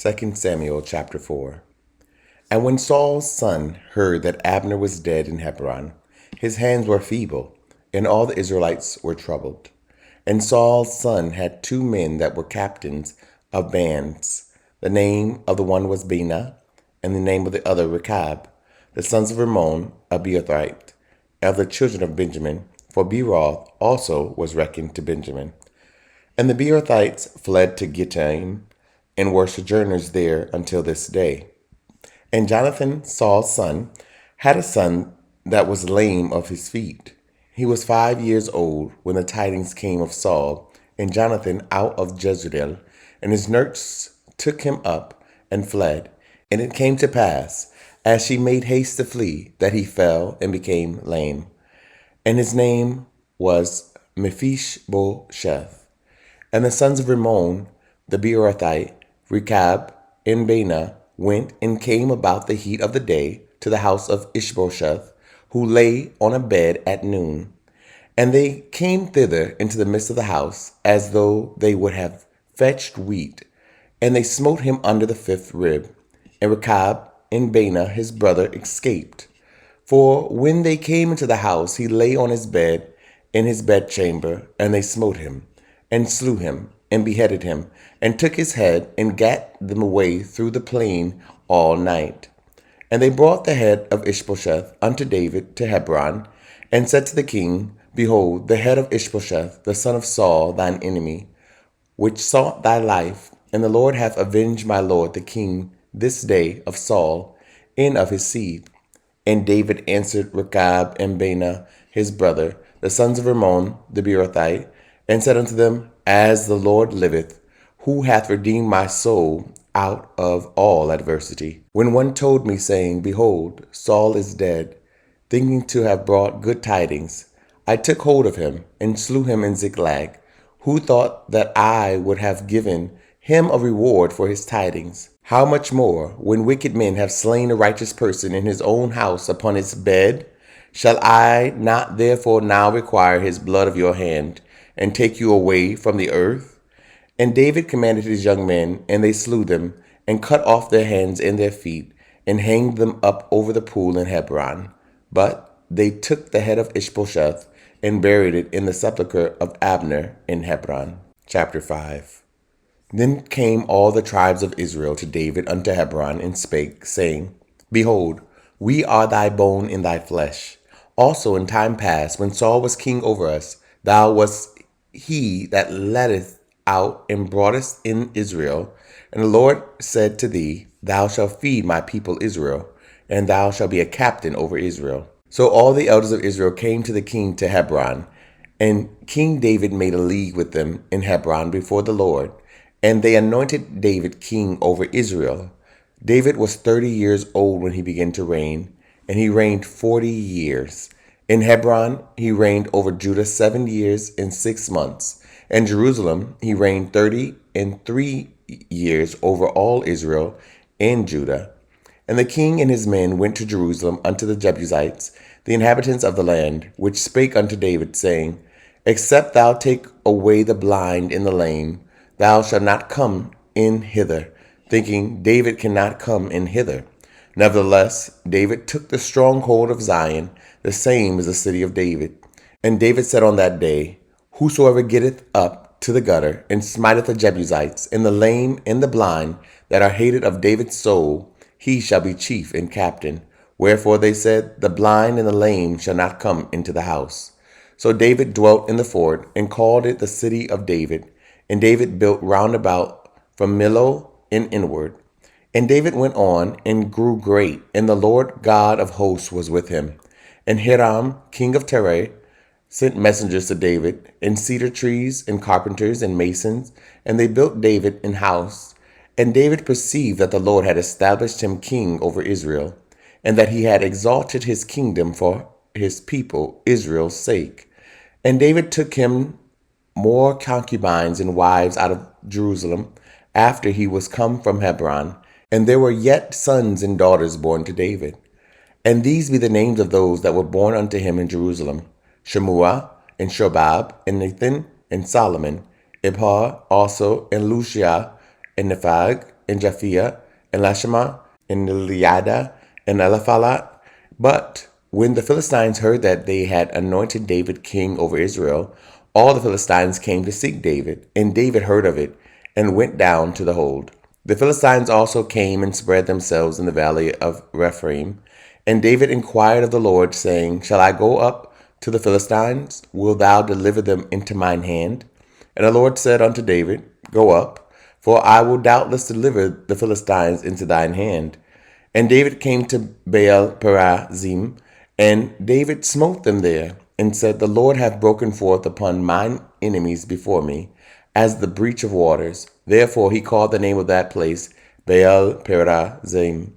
2 Samuel chapter 4. And when Saul's son heard that Abner was dead in Hebron, his hands were feeble, and all the Israelites were troubled. And Saul's son had 2 men that were captains of bands. The name of the one was Bena, and the name of the other Rechab, the sons of Rimmon, a Beerothite, of the children of Benjamin, for Beeroth also was reckoned to Benjamin. And the Beerothites fled to Gittaim, and were sojourners there until this day. And Jonathan, Saul's son, had a son that was lame of his feet. He was 5 years old when the tidings came of Saul and Jonathan out of Jezreel, and his nurse took him up and fled. And it came to pass, as she made haste to flee, that he fell and became lame. And his name was Ish-Bosheth. And the sons of Rimmon, the Beerothite, Rechab and Bena, went and came about the heat of the day to the house of Ish-Bosheth, who lay on a bed at noon. And they came thither into the midst of the house, as though they would have fetched wheat. And they smote him under the 5th rib. And Rechab and Bena his brother escaped. For when they came into the house, he lay on his bed in his bedchamber, and they smote him, and slew him, and beheaded him, and took his head, and gat them away through the plain all night. And they brought the head of Ish-Bosheth unto David to Hebron, and said to the king, Behold, the head of Ish-Bosheth, the son of Saul, thine enemy, which sought thy life, and the Lord hath avenged my lord the king this day of Saul, and of his seed. And David answered Rechab and Bena his brother, the sons of Rimmon the Beerothite, and said unto them, As the Lord liveth, who hath redeemed my soul out of all adversity. When one told me, saying, Behold, Saul is dead, thinking to have brought good tidings, I took hold of him, and slew him in Ziklag, who thought that I would have given him a reward for his tidings. How much more, when wicked men have slain a righteous person in his own house upon his bed? Shall I not therefore now require his blood of your hand, and take you away from the earth? And David commanded his young men, and they slew them, and cut off their hands and their feet, and hanged them up over the pool in Hebron. But they took the head of Ish-Bosheth, and buried it in the sepulchre of Abner in Hebron. Chapter 5. Then came all the tribes of Israel to David unto Hebron, and spake, saying, Behold, we are thy bone and thy flesh. Also in time past, when Saul was king over us, thou wast he that leddest out and broughtest in Israel. And the Lord said to thee, Thou shalt feed my people Israel, and thou shalt be a captain over Israel. So all the elders of Israel came to the king to Hebron, and King David made a league with them in Hebron before the Lord, and they anointed David king over Israel. David was 30 years old when he began to reign, and he reigned 40 years. In Hebron he reigned over Judah 7 years and 6 months. In Jerusalem he reigned 33 years over all Israel and Judah. And the king and his men went to Jerusalem unto the Jebusites, the inhabitants of the land, which spake unto David, saying, Except thou take away the blind and the lame, thou shalt not come in hither, thinking, David cannot come in hither. Nevertheless, David took the stronghold of Zion, the same is the city of David. And David said on that day, Whosoever getteth up to the gutter, and smiteth the Jebusites, and the lame and the blind, that are hated of David's soul, he shall be chief and captain. Wherefore they said, The blind and the lame shall not come into the house. So David dwelt in the fort, and called it the city of David. And David built round about from Millo and inward. And David went on and grew great, and the Lord God of hosts was with him. And Hiram, king of Tyre, sent messengers to David, and cedar trees, and carpenters, and masons, and they built David an house. And David perceived that the Lord had established him king over Israel, and that he had exalted his kingdom for his people Israel's sake. And David took him more concubines and wives out of Jerusalem after he was come from Hebron, and there were yet sons and daughters born to David. And these be the names of those that were born unto him in Jerusalem: Shemua, and Shobab, and Nathan, and Solomon, Ibhar also, and Lucia, and Nephag, and Japhia, and Lashema, and Eliada, and Eliphalet. But when the Philistines heard that they had anointed David king over Israel, all the Philistines came to seek David, and David heard of it, and went down to the hold. The Philistines also came and spread themselves in the valley of Rephaim. And David inquired of the Lord, saying, Shall I go up to the Philistines? Wilt thou deliver them into mine hand? And the Lord said unto David, Go up, for I will doubtless deliver the Philistines into thine hand. And David came to Baal Perazim, and David smote them there, and said, The Lord hath broken forth upon mine enemies before me, as the breach of waters. Therefore he called the name of that place Baal Perazim.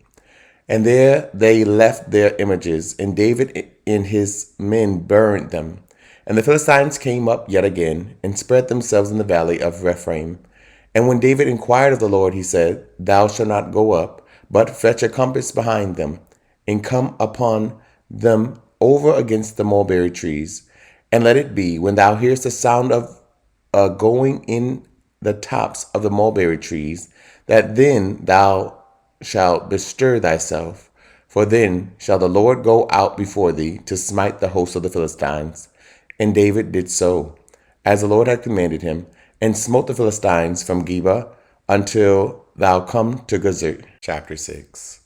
And there they left their images, and David and his men burned them. And the Philistines came up yet again, and spread themselves in the valley of Rephaim. And when David inquired of the Lord, he said, Thou shalt not go up, but fetch a compass behind them, and come upon them over against the mulberry trees. And let it be, when thou hearest the sound of going in the tops of the mulberry trees, that then thou shalt bestir thyself, for then shall the Lord go out before thee to smite the host of the Philistines. And David did so, as the Lord had commanded him, and smote the Philistines from Geba until thou come to Gezer. Chapter 6.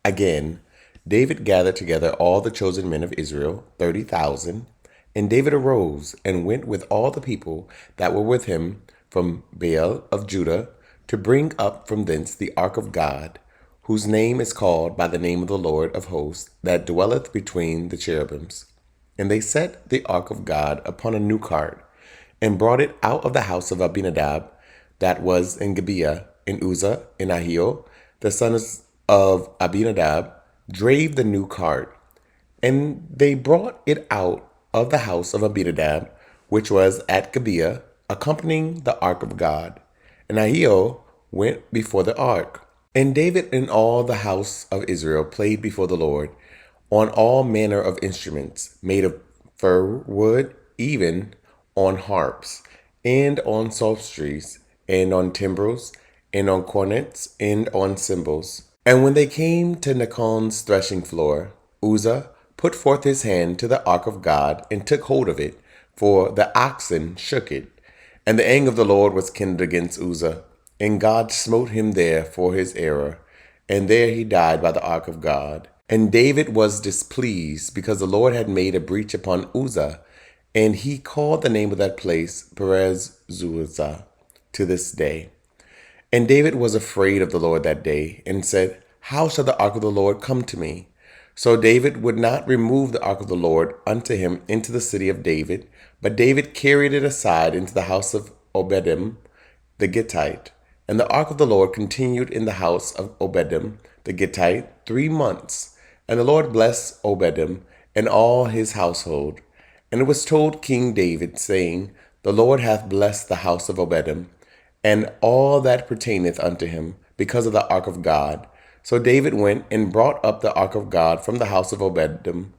Again, David gathered together all the chosen men of Israel, 30,000. And David arose and went with all the people that were with him from Baal of Judah, to bring up from thence the ark of God, whose name is called by the name of the Lord of hosts, that dwelleth between the cherubims. And they set the ark of God upon a new cart, and brought it out of the house of Abinadab, that was in Gibeah, and Uzzah and Ahio, the sons of Abinadab, drave the new cart. And they brought it out of the house of Abinadab, which was at Gibeah, accompanying the ark of God. And Ahio went before the ark. And David and all the house of Israel played before the Lord on all manner of instruments made of fir wood, even on harps, and on psalteries, and on timbrels, and on cornets, and on cymbals. And when they came to Nacon's threshing floor, Uzzah put forth his hand to the ark of God, and took hold of it, for the oxen shook it. And the anger of the Lord was kindled against Uzzah, and God smote him there for his error, and there he died by the ark of God. And David was displeased, because the Lord had made a breach upon Uzzah, and he called the name of that place Perez-Uzzah to this day. And David was afraid of the Lord that day, and said, How shall the ark of the Lord come to me? So David would not remove the ark of the Lord unto him into the city of David, but David carried it aside into the house of Obededom the Gittite. And the ark of the Lord continued in the house of Obededom the Gittite 3 months. And the Lord blessed Obededom and all his household. And it was told King David, saying, The Lord hath blessed the house of Obededom, and all that pertaineth unto him, because of the ark of God. So David went and brought up the ark of God from the house of Obededom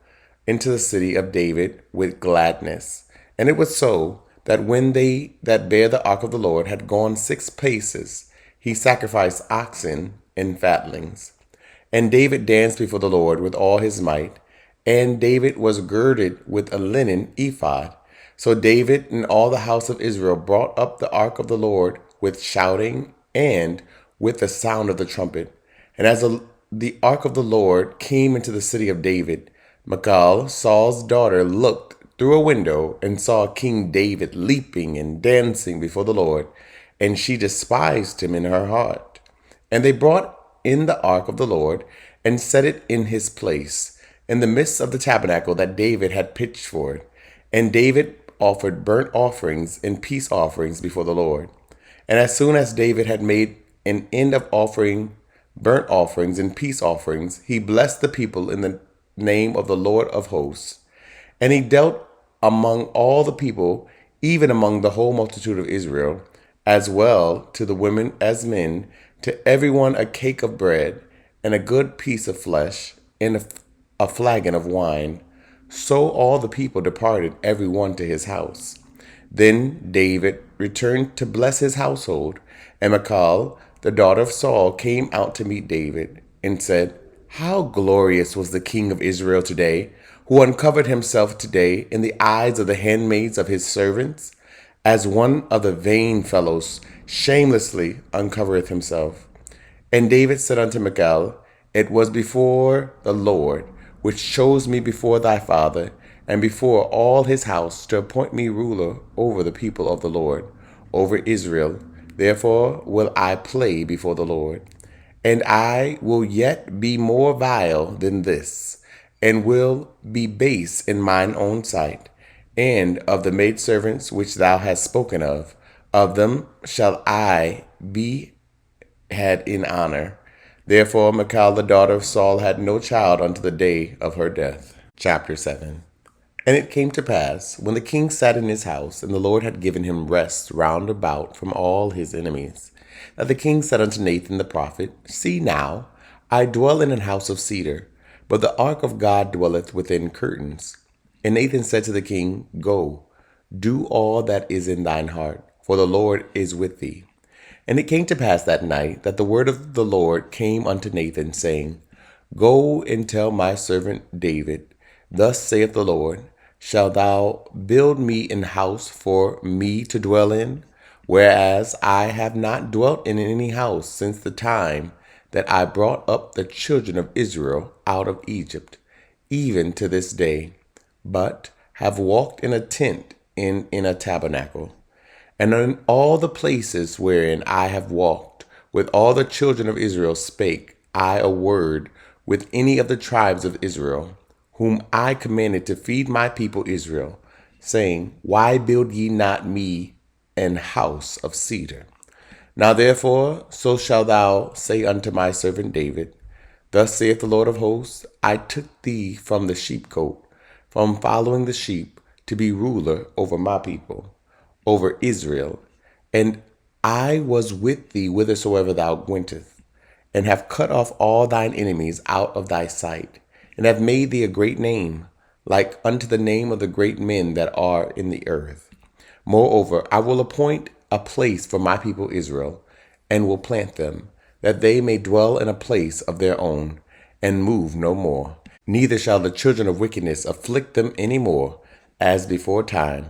into the city of David with gladness. And it was so, that when they that bare the ark of the Lord had gone 6 paces, he sacrificed oxen and fatlings. And David danced before the Lord with all his might, and David was girded with a linen ephod. So David and all the house of Israel brought up the ark of the Lord with shouting and with the sound of the trumpet. And as the ark of the Lord came into the city of David, Michal, Saul's daughter, looked through a window and saw King David leaping and dancing before the Lord, and she despised him in her heart. And they brought in the ark of the Lord and set it in his place in the midst of the tabernacle that David had pitched for it. And David offered burnt offerings and peace offerings before the Lord. And as soon as David had made an end of offering burnt offerings and peace offerings, he blessed the people in the name of the Lord of hosts. And he dealt among all the people, even among the whole multitude of Israel, as well to the women as men, to everyone a cake of bread, and a good piece of flesh, and a flagon of wine. So all the people departed, every one to his house. Then David returned to bless his household, and Michal, the daughter of Saul, came out to meet David and said, "How glorious was the king of Israel today, who uncovered himself today in the eyes of the handmaids of his servants, as one of the vain fellows shamelessly uncovereth himself." And David said unto Michal, "It was before the Lord, which chose me before thy father, and before all his house, to appoint me ruler over the people of the Lord, over Israel. Therefore will I play before the Lord. And I will yet be more vile than this, and will be base in mine own sight. And of the maidservants which thou hast spoken of them shall I be had in honor." Therefore Michal the daughter of Saul had no child unto the day of her death. Chapter 7. And it came to pass, when the king sat in his house, and the Lord had given him rest round about from all his enemies, that the king said unto Nathan the prophet, "See now, I dwell in an house of cedar, but the ark of God dwelleth within curtains." And Nathan said to the king, "Go, do all that is in thine heart, for the Lord is with thee." And it came to pass that night that the word of the Lord came unto Nathan, saying, "Go and tell my servant David, Thus saith the Lord, Shalt thou build me an house for me to dwell in? Whereas I have not dwelt in any house since the time that I brought up the children of Israel out of Egypt, even to this day, but have walked in a tent in a tabernacle. And in all the places wherein I have walked with all the children of Israel spake I a word with any of the tribes of Israel, whom I commanded to feed my people Israel, saying, Why build ye not me an house of cedar? Now therefore, so shalt thou say unto my servant David, Thus saith the Lord of hosts, I took thee from the sheepcote, from following the sheep, to be ruler over my people, over Israel. And I was with thee whithersoever thou wentest, and have cut off all thine enemies out of thy sight, and have made thee a great name, like unto the name of the great men that are in the earth. Moreover, I will appoint a place for my people Israel, and will plant them, that they may dwell in a place of their own, and move no more. Neither shall the children of wickedness afflict them any more, as before time,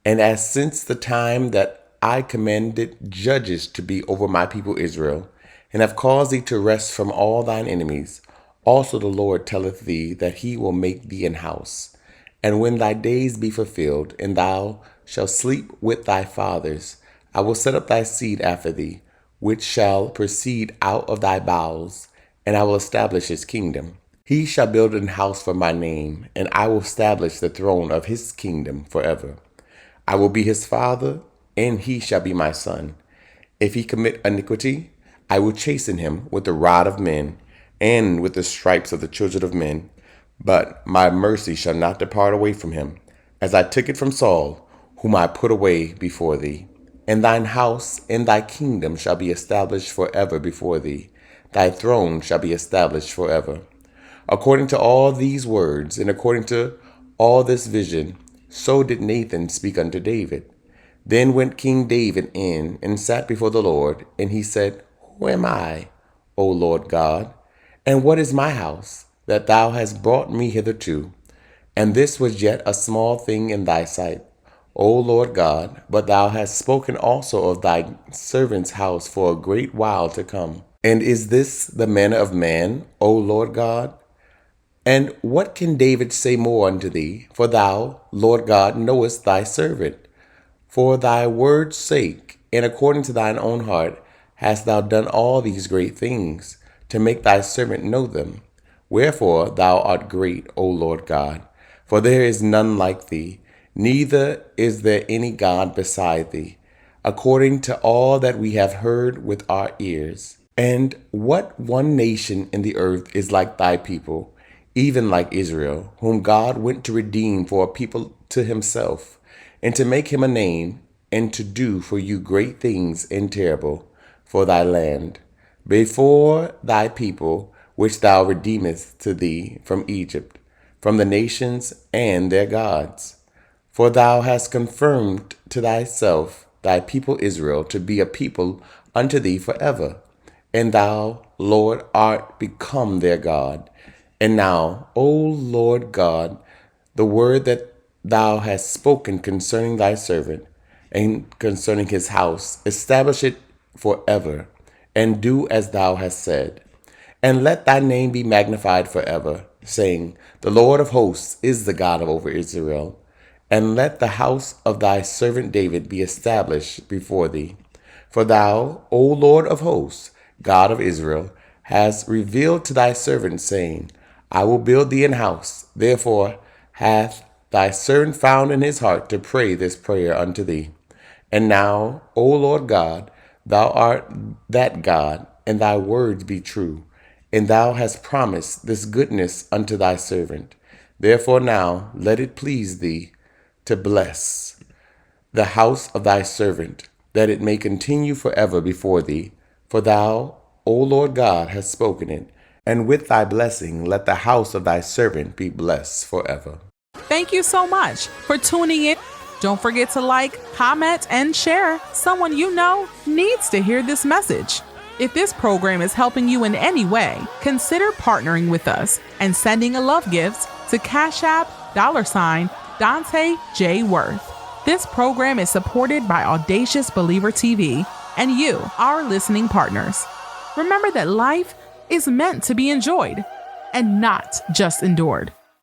and as since the time that I commanded judges to be over my people Israel, and have caused thee to rest from all thine enemies. Also the Lord telleth thee that he will make thee an house. And when thy days be fulfilled, and thou shalt sleep with thy fathers, I will set up thy seed after thee, which shall proceed out of thy bowels, and I will establish his kingdom. He shall build an house for my name, and I will establish the throne of his kingdom forever. I will be his father, and he shall be my son. If he commit iniquity, I will chasten him with the rod of men, and with the stripes of the children of men. But my mercy shall not depart away from him, as I took it from Saul, whom I put away before thee. And thine house and thy kingdom shall be established forever before thee. Thy throne shall be established forever. According to all these words, and according to all this vision, so did Nathan speak unto David. Then went King David in, and sat before the Lord, and he said, Who am I, O Lord God? And what is my house, that thou hast brought me hitherto? And this was yet a small thing in thy sight, O Lord God, but thou hast spoken also of thy servant's house for a great while to come. And is this the manner of man, O Lord God? And what can David say more unto thee? For thou, Lord God, knowest thy servant. For thy word's sake, and according to thine own heart, hast thou done all these great things, to make thy servant know them. Wherefore thou art great, O Lord God, for there is none like thee, neither is there any God beside thee, according to all that we have heard with our ears. And what one nation in the earth is like thy people, even like Israel, whom God went to redeem for a people to himself, and to make him a name, and to do for you great things and terrible for thy land, before thy people, which thou redeemest to thee from Egypt, from the nations and their gods. For thou hast confirmed to thyself thy people Israel to be a people unto thee forever. and thou, Lord, art become their God. And now, O Lord God, the word that thou hast spoken concerning thy servant and concerning his house, establish it forever, and do as thou hast said. And let thy name be magnified forever, saying, The Lord of hosts is the God over Israel. And let the house of thy servant David be established before thee. For thou, O Lord of hosts, God of Israel, hast revealed to thy servant, saying, I will build thee an house. Therefore hath thy servant found in his heart to pray this prayer unto thee. And now, O Lord God, thou art that God, and thy words be true. And thou hast promised this goodness unto thy servant. Therefore now let it please thee to bless the house of thy servant, that it may continue forever before thee. For thou, O Lord God, hast spoken it, and with thy blessing let the house of thy servant be blessed forever. Thank you so much for tuning in. Don't forget to like, comment, and share. Someone you know needs to hear this message. If this program is helping you in any way, consider partnering with us and sending a love gift to Cash App $Dante J. Worth. This program is supported by Audacious Believer TV and you, our listening partners. Remember that life is meant to be enjoyed and not just endured.